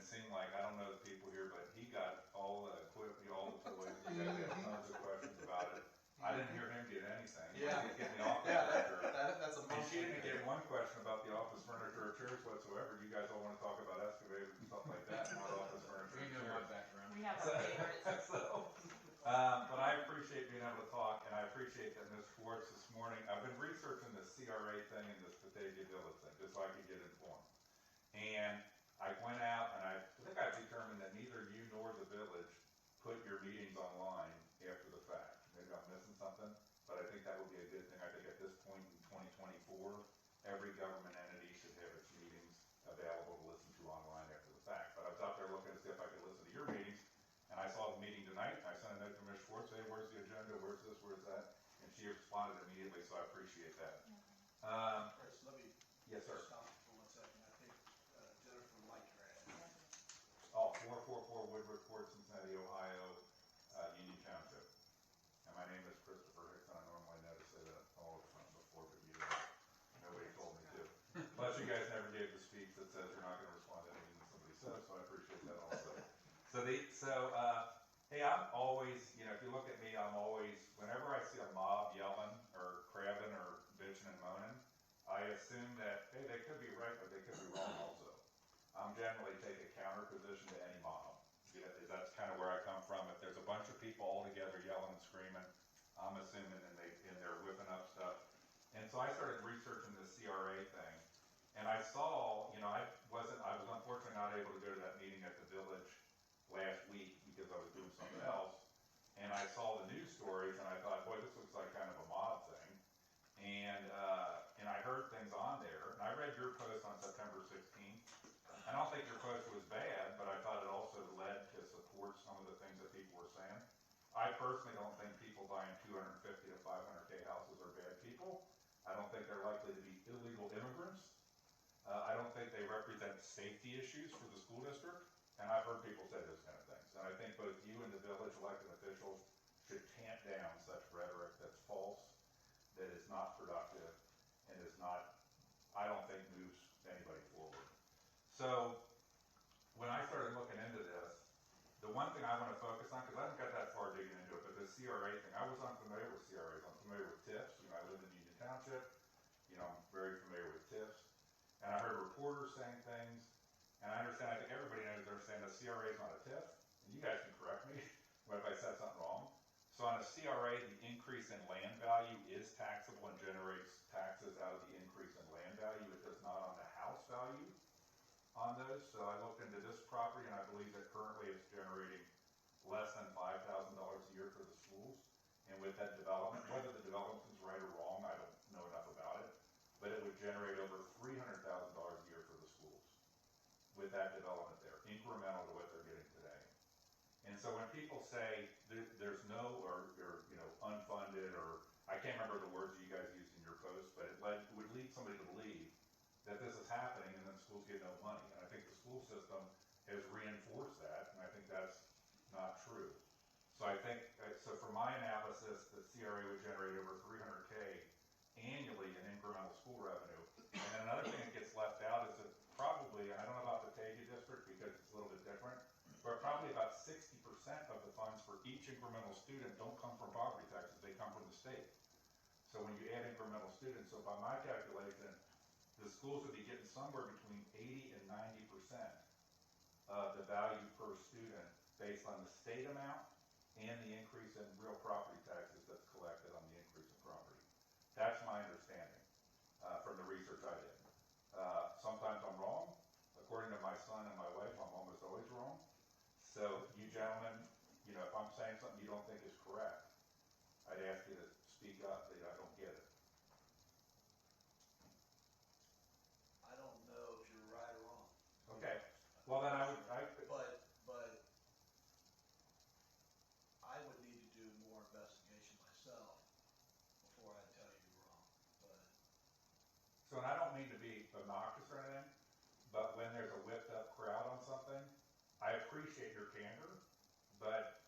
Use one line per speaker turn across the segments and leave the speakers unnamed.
seem like, I don't know the people here, but he got all the equipment, all the toys, you guys had tons of questions about it. I didn't hear him get anything.
Yeah.
He didn't get the office
Yeah,
furniture.
that's a
And she
monthly
didn't get one question about the office furniture or chairs whatsoever. You guys all want to talk about excavators and stuff like that, not office furniture
We
and
know
chairs.
my background.
We have our favorites.
But I appreciate being able to talk, and I appreciate that Ms. Schwartz this morning, I've been researching the CRA thing and this Batavia Village thing, just so I could get informed. And I went out and I think I've determined that neither you nor the village put your meetings online after the fact. Maybe I'm missing something, but I think that would be a good thing. I think at this point in 2024, every government entity should have its meetings available to listen to online after the fact. But I was out there looking to see if I could listen to your meetings, and I saw the meeting tonight, and I sent a note to Ms. Schwartz, hey, where's the agenda, where's this, where's that? And she responded immediately, so I appreciate that.
Chris, let me
Yes, sir.
stop you for 1 second. I think Jennifer would like your ad.
Oh, 444 Woodward Court, Cincinnati, Ohio, Union Township. And my name is Christopher Hicks, and I normally know to say that all the time before, but you didn't. Nobody told me to. Plus, you guys never gave the speech that says you're not going to respond to anything that somebody says, so I appreciate that also. Hey, I'm always, if you look at me, I'm always, whenever I see a mob yelling or crabbing or bitching and moaning, I assume that, hey, they could be right, but they could be wrong also. I'm generally take a counter position to any mob. That's kind of where I come from. If there's a bunch of people all together yelling and screaming, I'm assuming and they're whipping up stuff. And so I started researching this CRA thing, and I saw, I was unfortunately not able to go to that meeting at the village last week because I was doing something else. And I saw the news stories, and I thought, boy, this looks like kind of a mob thing. And I heard things on there, and I read your post on September 16th. I don't think your post was bad, but I thought it also led to support some of the things that people were saying. I personally don't think people buying 250 to 500K houses are bad people. I don't think they're likely to be illegal immigrants. I don't think they represent safety issues for the school district. And I've heard people say those kind of things. And I think both you and the village elected officials should tamp down such rhetoric that's false, that is not productive, and is not, I don't think, moves anybody forward. So when I started looking into this, the one thing I want to focus on, because I haven't got that far digging into it, but the CRA thing, I was unfamiliar with CRAs. I'm familiar with TIFs. I live in Union Township. I'm very familiar with TIFs. And I heard reporters saying things, and I understand, I think everybody knows they're saying the CRA is not a TIF, and you guys can correct me if I said something wrong. So on a CRA, the increase in land value is taxable and generates taxes out of the increase in land value. It does not on the house value on those. So I looked into this property, and I believe that currently it's generating less than $5,000 a year for the schools. And with that development, whether the development is right or wrong, I don't know enough about it, but it would generate over $300,000 a year for the schools with that development there, incremental to what they're getting today. And so when people say there's no, or unfunded, or I can't remember the words you guys used in your post, but it would lead somebody to believe that this is happening and then schools get no money. And I think the school system has reinforced that, and I think that's not true. So I think, so for my analysis, the CRA would generate over $300K annually in incremental school revenue. And then another thing that gets left out is that probably, and I don't know about the Batavia district because it's a little bit different, but probably about 60% of the funds for each incremental student don't come from property taxes, they come from the state. So when you add incremental students, so by my calculation, the schools would be getting somewhere between 80 and 90% of the value per student based on the state amount and the increase in real property taxes that's collected on the increase in property. That's my understanding from the research I did. Sometimes I'm wrong. According to my son and my wife, I'm almost always wrong. So you gentlemen, if I'm saying something you don't think is correct, I'd ask you to speak up that I don't get it.
I don't know if you're right or wrong.
Okay. Well, then I would.
But I would need to do more investigation myself before I tell you you're wrong.
So, and I don't mean to be obnoxious or anything, but when there's a whipped up crowd on something, I appreciate your candor, but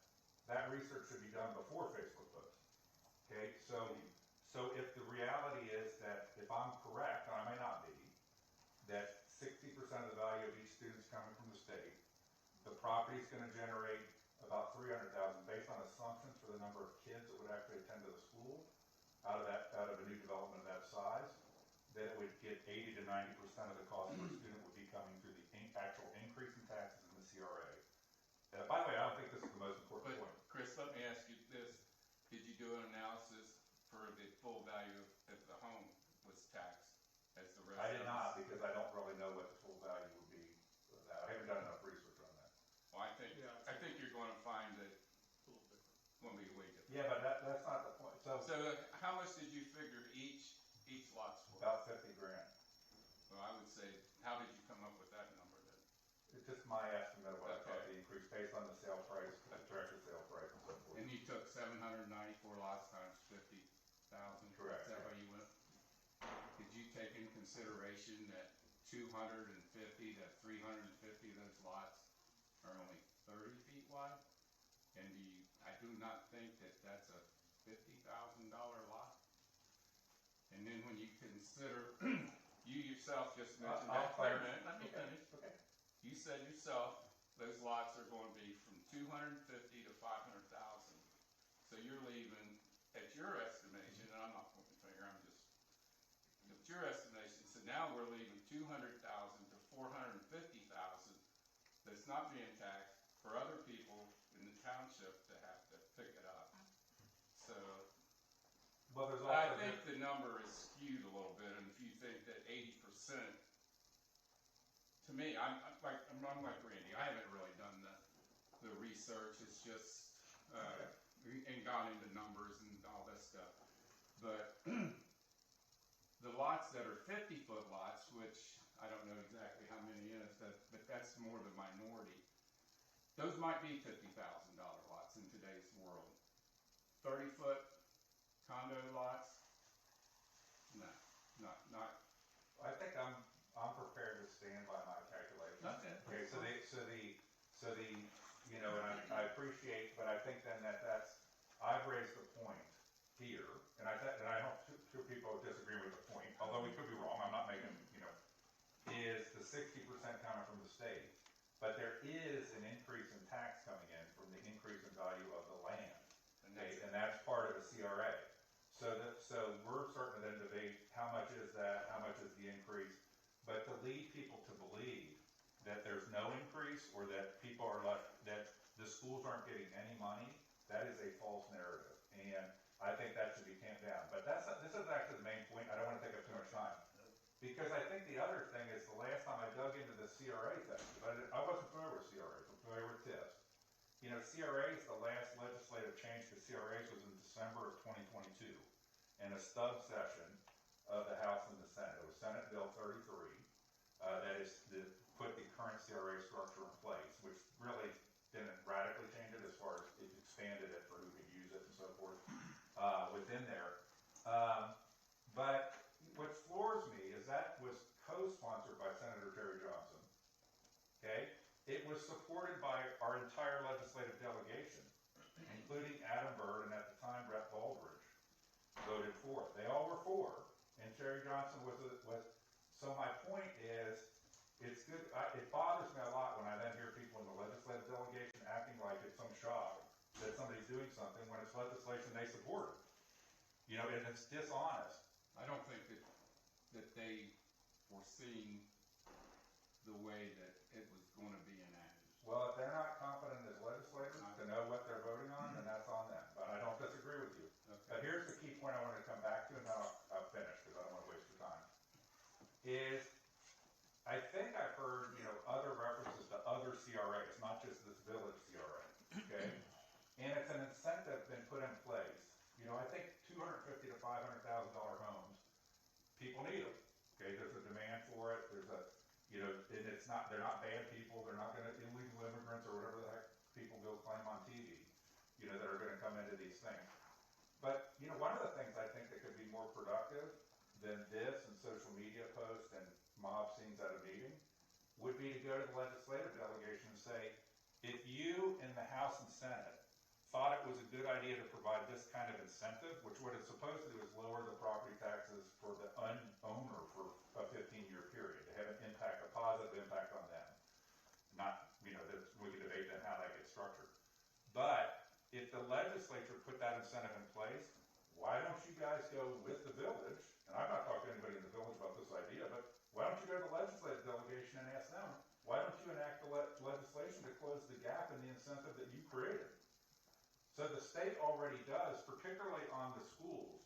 that research should be done before Facebook posts. Okay, so if the reality is that if I'm correct, and I may not be, that 60% of the value of each student is coming from the state, property's gonna generate about 300,000 based on assumptions for the number of kids that would actually attend to the school out of a new development of that size, that it would get 80 to 90% of the cost per student would be coming through the actual increase in taxes in the CRA. By the way, I don't think this is the most important
But
point.
Chris, let me ask you this. Did you do an analysis for the full value if the home was taxed as the rest
I
of
did not, because I don't really know what the full value would be of that. I haven't done enough research on that.
Well, I think you're going to find that
A little different.
when we wait.
Yeah, but that's not the point. So
How much did you figure each lot's worth?
about 50 grand.
Well, I would say, how did you come up with that number then?
It's just my estimate of what I thought
Okay.
the increase based on the sale price, the projected sale price and so forth.
And you took 794 lots times 50,000?
Correct,
Is that
yeah.
how you went? Did you take in consideration that 250 to 350 of those lots are only 30 feet wide? And I do not think that that's a $50,000 lot. And then when you consider, you yourself just mentioned
I'll
that. Wait a
clarify.
minute, let me finish.
Okay.
You said yourself, those lots are going to be from 250 to 500,000. So you're leaving, at your estimation, and I'm not pointing the finger, I'm just, at your estimation, so now we're leaving 200,000 to 450,000 that's not being taxed for other people in the township to have to pick it up. So
Well, there's also
I think the number is skewed a little bit, and if you think that 80%, to me, I'm like Randy. I haven't really done the research. It's just and gone into numbers and all that stuff. But the lots that are 50-foot lots, which I don't know exactly how many is, but that's more the minority. Those might be $50,000 lots in today's world. 30-foot condo lots, no, not.
I think I'm prepared to stand by my calculation.
Okay.
So the you know, and I appreciate, but I think then that's I've raised the point here, and I hope two people disagree with the point, although we could be wrong. I'm not making is the 60% coming from the state, but there is an increase in tax coming in from the increase in value of the land, and that's part of the CRA. So we're starting to then debate how much is that, how much is the increase, but to lead people to believe that there's no increase or that people are that the schools aren't getting any money, that is a false narrative, and I think that should be tamped down. But this is actually the main point. I don't want to take up too much time, because I think the other thing is the last time I dug into the CRA thing, I wasn't familiar with CRAs, I'm familiar with TIFs. You know, CRAs, the last legislative change to CRAs was in December of 2022, in a stub session of the House and the Senate. It was Senate Bill 33, that is to put the current CRA structure in place, which really didn't radically change it as far as it expanded it for who could use it and so forth within there. But what floors me is that was co-sponsored by Senator Terry Johnson. Okay? It was supported by our entire legislative delegation, including Adam Byrd and at the time Brett Baldridge voted for it. They all were for, and Terry Johnson was. So my point is, it's good. It bothers me a lot when I then hear people in the legislative delegation acting like it's some shock that somebody's doing something when it's legislation they support. You know, and it's dishonest.
I don't think that they foreseen the way that it was going to be enacted.
Well, if they're not competent as legislators to know what they're voting on, then that's on them. But I don't disagree with you.
Okay.
But here's the key point I wanted to come back to, and then I'll finish because I don't want to waste your time. Is I think I've heard other references to other CRAs, not just this village CRA. Okay, and it's an incentive been put in place. I think $250,000 to $500,000 homes, people need them. Okay, there's a demand for it. There's a and they're not bad people. They're not going to illegal immigrants or whatever the heck people go claim on TV. That are going to come into these things. But one of the things I think that could be more productive than this and social media posts and mob scenes at a meeting would be to go to the legislative delegation and say, if you in the House and Senate thought it was a good idea to provide this kind of incentive, which what it's supposed to do is lower the property taxes for the owner for a 15-year period, to have an impact, a positive impact on them. Not, we can debate then go with the village, and I've not talked to anybody in the village about this idea, but why don't you go to the legislative delegation and ask them, why don't you enact the legislation to close the gap in the incentive that you created? So the state already does, particularly on the schools.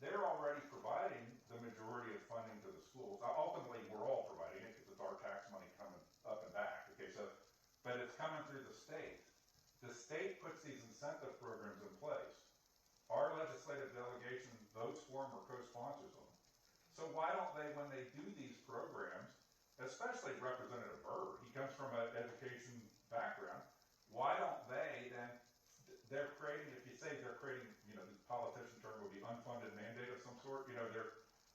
They're already providing the majority of funding to the schools. Now, ultimately, we're all providing it because it's our tax money coming up and back. Okay, so, but it's coming through the state. The state puts these incentive programs in place. Our legislative delegation votes for them or co-sponsors them. So why don't they, when they do these programs, especially Representative Burr, he comes from an education background, why don't they then, they're creating, if you say they're creating, you know, the politician term would be unfunded mandate of some sort, you know,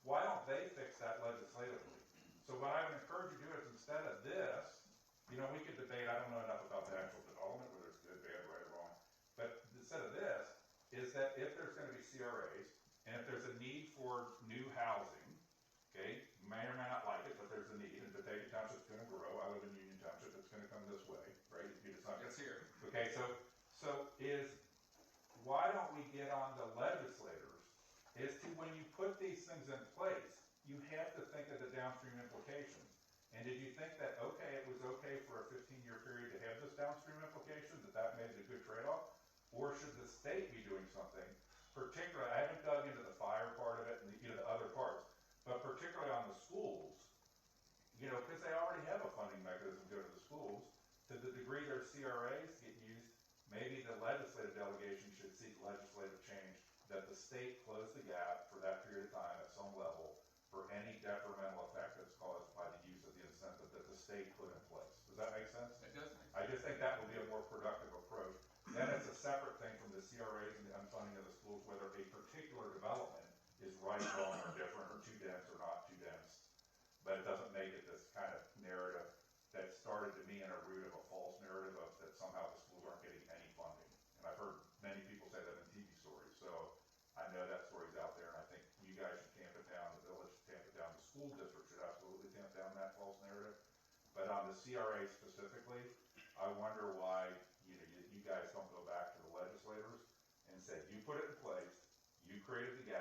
why don't they fix that legislatively? So what I would encourage you to do is instead of this, you know, we could debate, I don't know enough about the actual development, whether it's good, bad, right, or wrong, but instead of this, is that if there's gonna be CRAs, and if there's a need for new housing, okay, you may or may not like it, but there's a need, and Batavia Township's gonna grow, I live in Union Township, it's gonna come this way, right? It's not
It's here.
okay, so why don't we get on the legislators, is to, when you put these things in place, you have to think of the downstream implications. And did you think that, okay, it was okay for a 15-year period to have this downstream implication, that made it a good trade-off? Or should the state be doing something, particularly, I haven't dug into the fire part of it and the other parts, but particularly on the schools, you know, because they already have a funding mechanism to go to the schools, to the degree their CRAs get used, maybe the legislative delegation should seek legislative change that the state close the gap for that period of time at some level for any detrimental effect that's caused by the use of the incentive that the state put in place. Does that make sense?
It does make sense.
I just think that would be a more productive approach. Then it's a separate thing from the CRAs and the unfunding of the schools, whether a particular development is right, wrong, or different, or too dense or not too dense. But it doesn't make it this kind of narrative that started to me in a root of a false narrative of that somehow the schools aren't getting any funding. And I've heard many people say that in TV stories. So I know that story's out there, and I think you guys should tamp it down. The village should tamp it down. The school district should absolutely tamp down that false narrative. But on the CRA specifically, I wonder why you guys don't go back to the legislators and say, you put it in place, you created the gap.